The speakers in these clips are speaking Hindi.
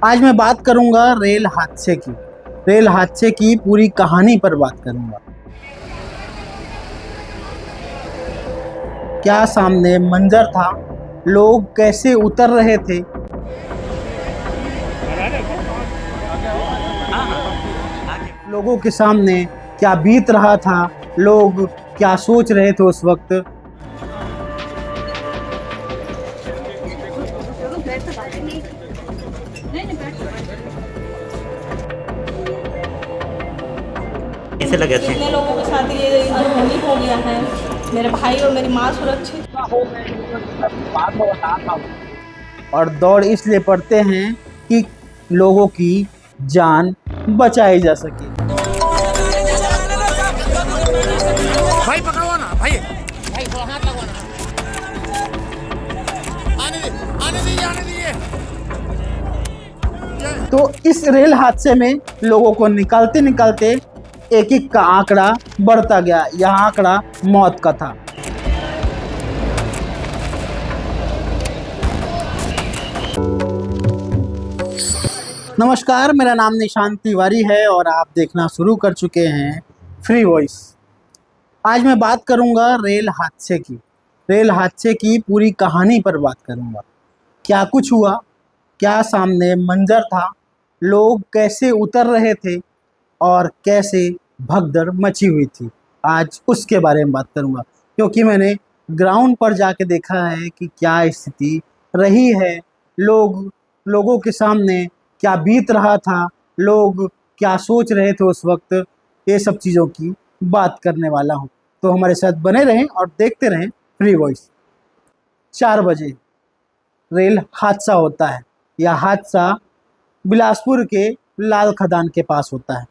आज मैं बात करूंगा रेल हादसे की पूरी कहानी पर बात करूंगा। क्या सामने मंजर था, लोग कैसे उतर रहे थे, लोगों के सामने क्या बीत रहा था, लोग क्या सोच रहे थे उस वक्त। कैसे लगे थे? कितने लोगों के साथ ये अनहोनी हो गया है। मेरे भाई और मेरी माँ सुरक्षित। और दौड़ इसलिए पड़ते हैं कि लोगों की जान बचाई जा सके। भाई पकड़ो ना भाई। भाई थोड़ा हाथ लगवाना। आने दीजिए। तो इस रेल हादसे में लोगों को निकालते निकालते एक एक का आंकड़ा बढ़ता गया। यह आंकड़ा मौत का था। नमस्कार, मेरा नाम निशांत तिवारी है और आप देखना शुरू कर चुके हैं फ्री वॉइस। आज मैं बात करूंगा रेल हादसे की पूरी कहानी पर बात करूंगा। क्या कुछ हुआ, क्या सामने मंजर था, लोग कैसे उतर रहे थे और कैसे भगदड़ मची हुई थी, आज उसके बारे में बात करूंगा। क्योंकि मैंने ग्राउंड पर जाके देखा है कि क्या स्थिति रही है, लोगों के सामने क्या बीत रहा था, लोग क्या सोच रहे थे उस वक्त। ये सब चीज़ों की बात करने वाला हूँ, तो हमारे साथ बने रहें और देखते रहें फ्री वॉइस। 4 बजे रेल हादसा होता है। यह हादसा बिलासपुर के लाल खदान के पास होता है।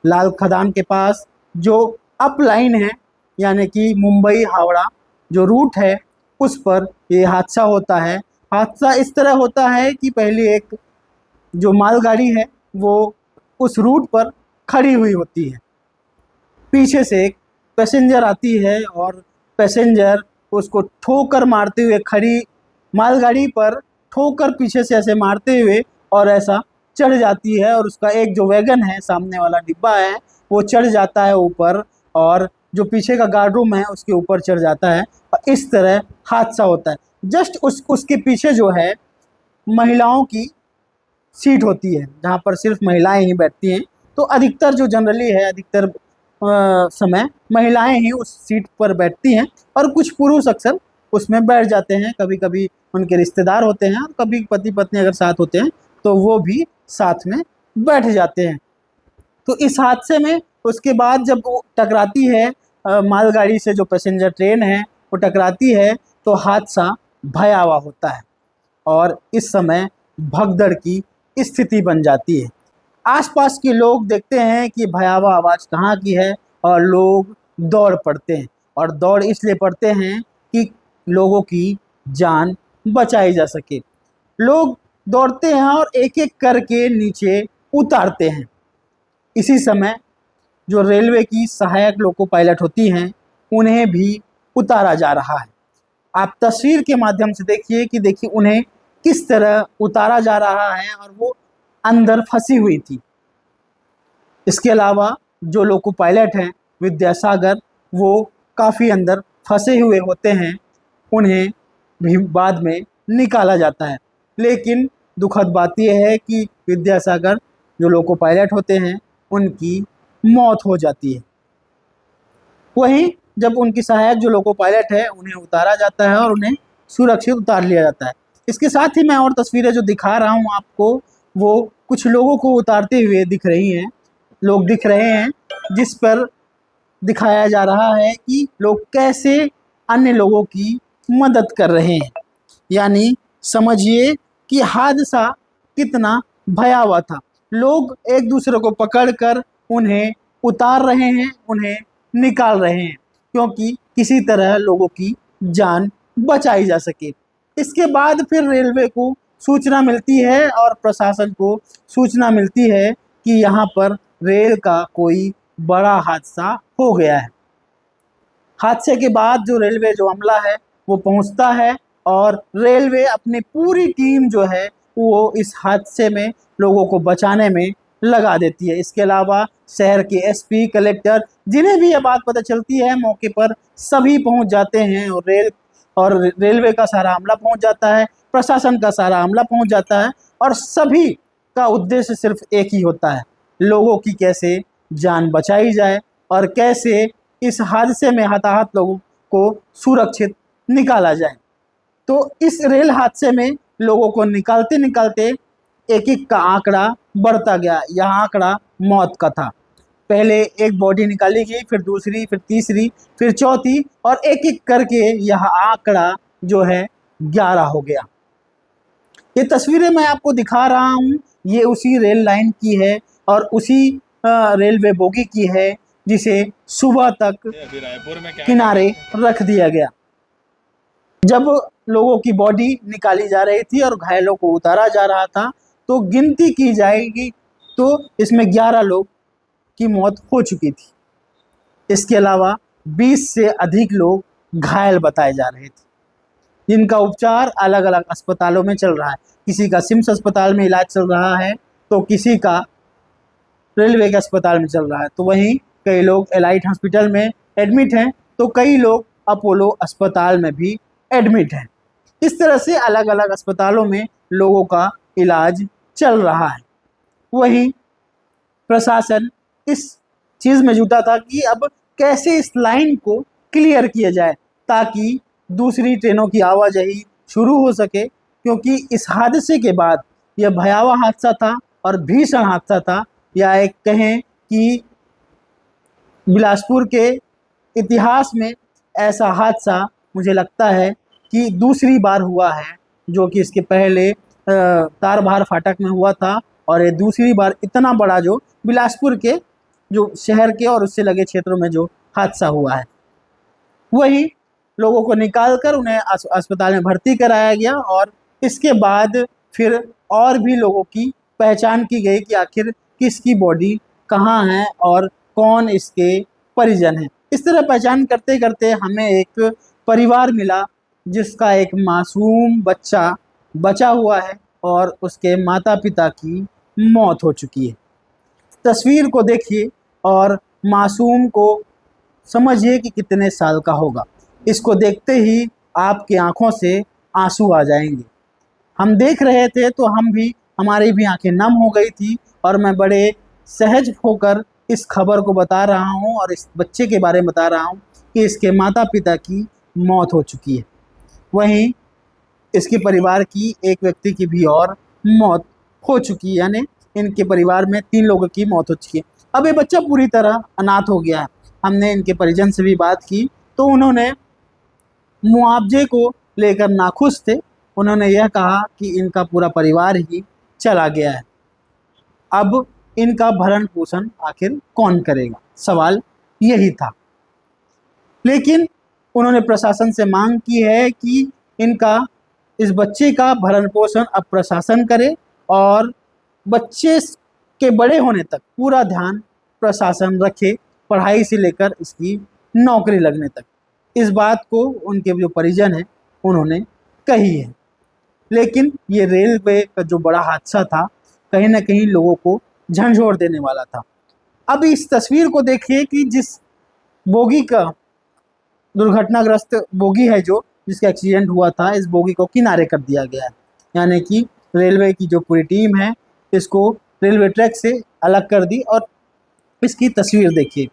लाल खदान के पास जो अप लाइन है, यानी कि मुंबई हावड़ा जो रूट है, उस पर ये हादसा होता है। हादसा इस तरह होता है कि पहले एक जो मालगाड़ी है वो उस रूट पर खड़ी हुई होती है। पीछे से एक पैसेंजर आती है और पैसेंजर उसको ठोकर मारते हुए, खड़ी मालगाड़ी पर ठोकर पीछे से ऐसे मारते हुए और ऐसा चढ़ जाती है। और उसका एक जो वैगन है, सामने वाला डिब्बा है, वो चढ़ जाता है ऊपर और जो पीछे का गार्ड रूम है उसके ऊपर चढ़ जाता है। और इस तरह हादसा होता है। जस्ट उसके पीछे जो है महिलाओं की सीट होती है, जहाँ पर सिर्फ महिलाएं ही बैठती हैं। तो अधिकतर जो जनरली है, अधिकतर समय महिलाएं ही उस सीट पर बैठती हैं और कुछ पुरुष अक्सर उसमें बैठ जाते हैं। कभी कभी उनके रिश्तेदार होते हैं और कभी पति पत्नी अगर साथ होते हैं तो वो भी साथ में बैठ जाते हैं। तो इस हादसे में उसके बाद जब वो टकराती है मालगाड़ी से, जो पैसेंजर ट्रेन है वो टकराती है, तो हादसा भयावह होता है और इस समय भगदड़ की स्थिति बन जाती है। आसपास के लोग देखते हैं कि भयावह आवाज़ कहाँ की है और लोग दौड़ पड़ते हैं। और दौड़ इसलिए पड़ते हैं कि लोगों की जान बचाई जा सके। लोग दौड़ते हैं और एक एक करके नीचे उतारते हैं। इसी समय जो रेलवे की सहायक लोको पायलट होती हैं, उन्हें भी उतारा जा रहा है। आप तस्वीर के माध्यम से देखिए उन्हें किस तरह उतारा जा रहा है और वो अंदर फंसी हुई थी। इसके अलावा जो लोको पायलट हैं विद्यासागर, वो काफ़ी अंदर फंसे हुए होते हैं, उन्हें भी बाद में निकाला जाता है। लेकिन दुखद बात यह है कि विद्यासागर जो लोको पायलट होते हैं उनकी मौत हो जाती है। वहीं जब उनकी सहायक जो लोको पायलट है उन्हें उतारा जाता है और उन्हें सुरक्षित उतार लिया जाता है। इसके साथ ही मैं और तस्वीरें जो दिखा रहा हूँ आपको, वो कुछ लोगों को उतारते हुए दिख रही हैं, लोग दिख रहे हैं, जिस पर दिखाया जा रहा है कि लोग कैसे अन्य लोगों की मदद कर रहे हैं। यानी समझिए कि हादसा कितना भयावह था। लोग एक दूसरे को पकड़कर उन्हें उतार रहे हैं, उन्हें निकाल रहे हैं, क्योंकि किसी तरह लोगों की जान बचाई जा सके। इसके बाद फिर रेलवे को सूचना मिलती है और प्रशासन को सूचना मिलती है कि यहाँ पर रेल का कोई बड़ा हादसा हो गया है। हादसे के बाद जो रेलवे जो अमला है वो पहुंचता है और रेलवे अपनी पूरी टीम जो है वो इस हादसे में लोगों को बचाने में लगा देती है। इसके अलावा शहर के एसपी, कलेक्टर, जिन्हें भी यह बात पता चलती है मौके पर सभी पहुंच जाते हैं और रेलवे का सारा अमला पहुंच जाता है, प्रशासन का सारा अमला पहुंच जाता है और सभी का उद्देश्य सिर्फ एक ही होता है, लोगों की कैसे जान बचाई जाए और कैसे इस हादसे में हताहत लोगों को सुरक्षित निकाला जाए। तो इस रेल हादसे में लोगों को निकालते निकालते एक एक का आंकड़ा बढ़ता गया। यह आंकड़ा मौत का था। पहले एक बॉडी निकाली गई, फिर दूसरी, फिर तीसरी, फिर चौथी और एक एक करके यह आंकड़ा जो है 11 हो गया। ये तस्वीरें मैं आपको दिखा रहा हूँ, ये उसी रेल लाइन की है और उसी रेलवे बोगी की है जिसे सुबह तक किनारे रख दिया गया। जब लोगों की बॉडी निकाली जा रही थी और घायलों को उतारा जा रहा था तो गिनती की जाएगी तो इसमें 11 लोग की मौत हो चुकी थी। इसके अलावा 20 से अधिक लोग घायल बताए जा रहे थे, जिनका उपचार अलग अलग अस्पतालों में चल रहा है। किसी का सिम्स अस्पताल में इलाज चल रहा है तो किसी का रेलवे के अस्पताल में चल रहा है, तो वहीं कई लोग एलाइट हॉस्पिटल में एडमिट हैं तो कई लोग अपोलो अस्पताल में भी एडमिट हैं। इस तरह से अलग अलग अस्पतालों में लोगों का इलाज चल रहा है। वहीं प्रशासन इस चीज़ में जुटा था कि अब कैसे इस लाइन को क्लियर किया जाए ताकि दूसरी ट्रेनों की आवाजाही शुरू हो सके, क्योंकि इस हादसे के बाद यह भयावह हादसा था और भीषण हादसा था, या एक कहें कि बिलासपुर के इतिहास में ऐसा हादसा मुझे लगता है कि दूसरी बार हुआ है, जो कि इसके पहले तारबहार फाटक में हुआ था और ये दूसरी बार इतना बड़ा जो बिलासपुर के जो शहर के और उससे लगे क्षेत्रों में जो हादसा हुआ है। वही लोगों को निकालकर उन्हें अस्पताल में भर्ती कराया गया और इसके बाद फिर और भी लोगों की पहचान की गई कि आखिर किसकी बॉडी कहाँ है और कौन इसके परिजन हैं। इस तरह पहचान करते करते हमें एक परिवार मिला जिसका एक मासूम बच्चा बचा हुआ है और उसके माता पिता की मौत हो चुकी है। तस्वीर को देखिए और मासूम को समझिए कि कितने साल का होगा। इसको देखते ही आपकी आंखों से आंसू आ जाएंगे। हम देख रहे थे तो हमारी भी आंखें नम हो गई थी और मैं बड़े सहज होकर इस खबर को बता रहा हूँ और इस बच्चे के बारे में बता रहा हूँ कि इसके माता पिता की मौत हो चुकी है। वहीं इसके परिवार की एक व्यक्ति की भी और मौत हो चुकी है, यानी इनके परिवार में 3 लोगों की मौत हो चुकी है। अब ये बच्चा पूरी तरह अनाथ हो गया है। हमने इनके परिजन से भी बात की तो उन्होंने मुआवजे को लेकर नाखुश थे। उन्होंने यह कहा कि इनका पूरा परिवार ही चला गया है, अब इनका भरण पोषण आखिर कौन करेगा, सवाल यही था। लेकिन उन्होंने प्रशासन से मांग की है कि इस बच्चे का भरण पोषण अब प्रशासन करे और बच्चे के बड़े होने तक पूरा ध्यान प्रशासन रखे, पढ़ाई से लेकर इसकी नौकरी लगने तक। इस बात को उनके जो परिजन हैं उन्होंने कही है। लेकिन ये रेलवे का जो बड़ा हादसा था कहीं ना कहीं लोगों को झंझोड़ देने वाला था। अब इस तस्वीर को देखिए कि जिस बोगी का दुर्घटनाग्रस्त बोगी है जो जिसका एक्सीडेंट हुआ था, इस बोगी को किनारे कर दिया गया है, यानी कि रेलवे की जो पूरी टीम है इसको रेलवे ट्रैक से अलग कर दी। और इसकी तस्वीर देखिए,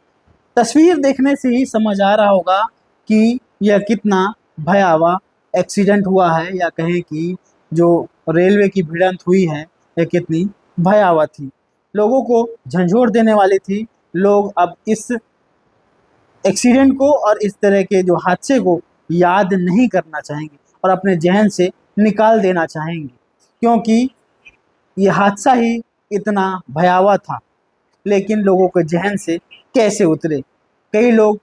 तस्वीर देखने से ही समझ आ रहा होगा कि यह कितना भयावह एक्सीडेंट हुआ है, या कहें कि जो रेलवे की भिड़ंत हुई है यह कितनी भयावह थी, लोगों को झंझोड़ देने वाली थी। लोग अब इस एक्सीडेंट को और इस तरह के जो हादसे को याद नहीं करना चाहेंगे और अपने जहन से निकाल देना चाहेंगे, क्योंकि ये हादसा ही इतना भयावह था। लेकिन लोगों के जहन से कैसे उतरे। कई लोग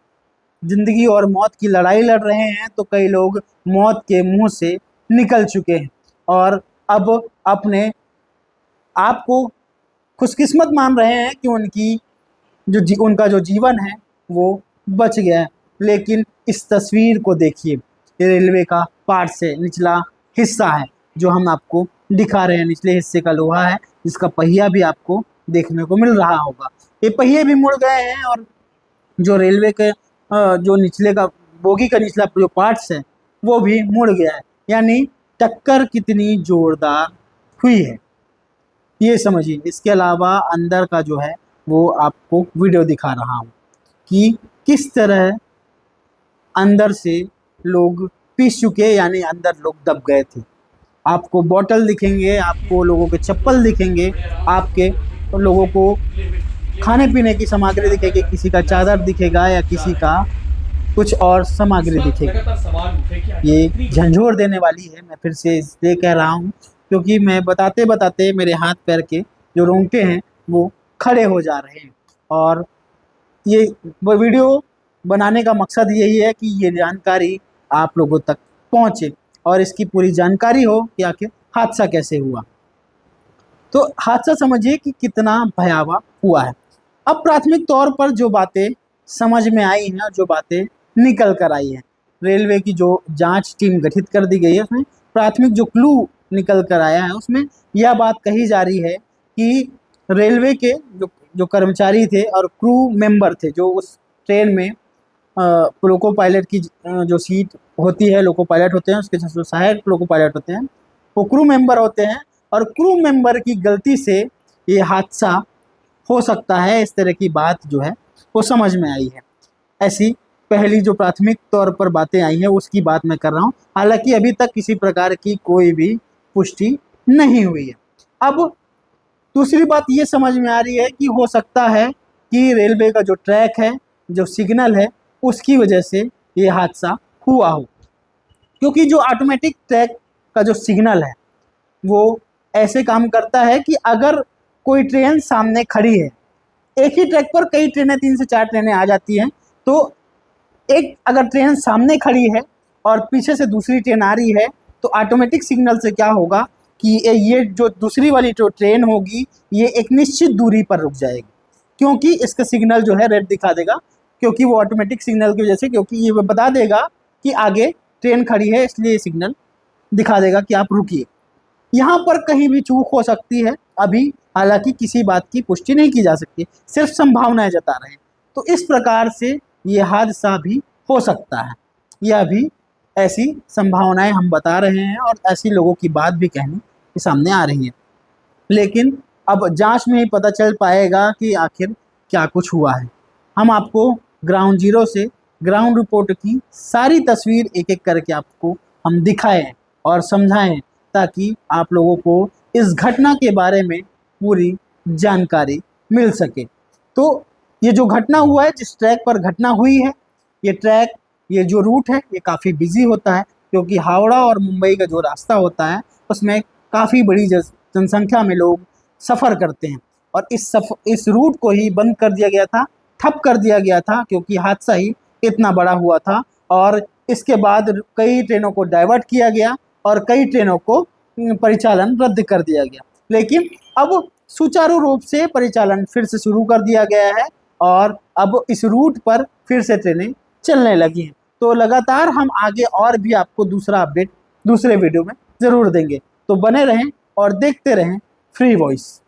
जिंदगी और मौत की लड़ाई लड़ रहे हैं तो कई लोग मौत के मुंह से निकल चुके हैं और अब अपने आप को खुशकिस्मत मान रहे हैं कि उनका जो जीवन है वो बच गया है। लेकिन इस तस्वीर को देखिए, रेलवे का पार्ट से निचला हिस्सा है जो हम आपको दिखा रहे हैं, निचले हिस्से का लोहा है जिसका पहिया भी आपको देखने को मिल रहा होगा। ये पहिए भी मुड़ गए हैं और जो रेलवे के जो निचले का बोगी का निचला जो पार्ट्स है वो भी मुड़ गया है, यानी टक्कर कितनी जोरदार हुई है ये समझिए। इसके अलावा अंदर का जो है वो आपको वीडियो दिखा रहा हूँ कि किस तरह अंदर से लोग पीस चुके, यानी अंदर लोग दब गए थे। आपको बॉटल दिखेंगे, आपको लोगों के चप्पल दिखेंगे, आपके लोगों को खाने पीने की सामग्री दिखेगी, किसी का चादर दिखेगा या किसी का कुछ और सामग्री दिखेगी। ये झंझोर देने वाली है, मैं फिर से इसलिए कह रहा हूँ क्योंकि मैं बताते बताते मेरे हाथ पैर के जो रोंगटे हैं वो खड़े हो जा रहे हैं। और ये वीडियो बनाने का मकसद यही है कि ये जानकारी आप लोगों तक पहुँचे और इसकी पूरी जानकारी हो कि आखिर हादसा कैसे हुआ। तो हादसा समझिए कि कितना भयावह हुआ है। अब प्राथमिक तौर पर जो बातें समझ में आई हैं और जो बातें निकल कर आई हैं, रेलवे की जो जांच टीम गठित कर दी गई है उसमें प्राथमिक जो क्लू निकल कर आया है उसमें यह बात कही जा रही है कि रेलवे के जो कर्मचारी थे और क्रू मेंबर थे जो उस ट्रेन में लोको पायलट की जो सीट होती है, लोको पायलट होते हैं, उसके जो सहायक लोको पायलट होते हैं वो क्रू मेंबर होते हैं और क्रू मेंबर की गलती से ये हादसा हो सकता है। इस तरह की बात जो है वो समझ में आई है। ऐसी पहली जो प्राथमिक तौर पर बातें आई हैं उसकी बात मैं कर रहा हूँ, हालांकि अभी तक किसी प्रकार की कोई भी पुष्टि नहीं हुई है। अब दूसरी बात ये समझ में आ रही है कि हो सकता है कि रेलवे का जो ट्रैक है, जो सिग्नल है, उसकी वजह से ये हादसा हुआ हो, क्योंकि जो ऑटोमेटिक ट्रैक का जो सिग्नल है वो ऐसे काम करता है कि अगर कोई ट्रेन सामने खड़ी है, एक ही ट्रैक पर कई ट्रेनें 3 से 4 ट्रेनें आ जाती हैं, तो एक अगर ट्रेन सामने खड़ी है और पीछे से दूसरी ट्रेन आ रही है तो ऑटोमेटिक सिग्नल से क्या होगा कि ये जो दूसरी वाली जो ट्रेन होगी ये एक निश्चित दूरी पर रुक जाएगी, क्योंकि इसका सिग्नल जो है रेड दिखा देगा, क्योंकि वो ऑटोमेटिक सिग्नल की वजह से, क्योंकि ये बता देगा कि आगे ट्रेन खड़ी है, इसलिए सिग्नल दिखा देगा कि आप रुकिए। यहाँ पर कहीं भी चूक हो सकती है अभी, हालांकि किसी बात की पुष्टि नहीं की जा सकती, सिर्फ संभावनाएं जता रहे हैं। तो इस प्रकार से ये हादसा भी हो सकता है, यह भी ऐसी संभावनाएं हम बता रहे हैं और ऐसी लोगों की बात भी कहने के सामने आ रही है। लेकिन अब जांच में ही पता चल पाएगा कि आखिर क्या कुछ हुआ है। हम आपको ग्राउंड जीरो से ग्राउंड रिपोर्ट की सारी तस्वीर एक एक करके आपको हम दिखाएं और समझाएं, ताकि आप लोगों को इस घटना के बारे में पूरी जानकारी मिल सके। तो ये जो घटना हुआ है, जिस ट्रैक पर घटना हुई है, ये ट्रैक, ये जो रूट है ये काफ़ी बिजी होता है, क्योंकि हावड़ा और मुंबई का जो रास्ता होता है उसमें काफ़ी बड़ी जनसंख्या में लोग सफ़र करते हैं और इस रूट को ही बंद कर दिया गया था, ठप कर दिया गया था, क्योंकि हादसा ही इतना बड़ा हुआ था। और इसके बाद कई ट्रेनों को डाइवर्ट किया गया और कई ट्रेनों को परिचालन रद्द कर दिया गया, लेकिन अब सुचारू रूप से परिचालन फिर से शुरू कर दिया गया है और अब इस रूट पर फिर से ट्रेनें चलने लगी हैं। तो लगातार हम आगे और भी आपको दूसरा अपडेट दूसरे वीडियो में ज़रूर देंगे, तो बने रहें और देखते रहें फ्री वॉइस।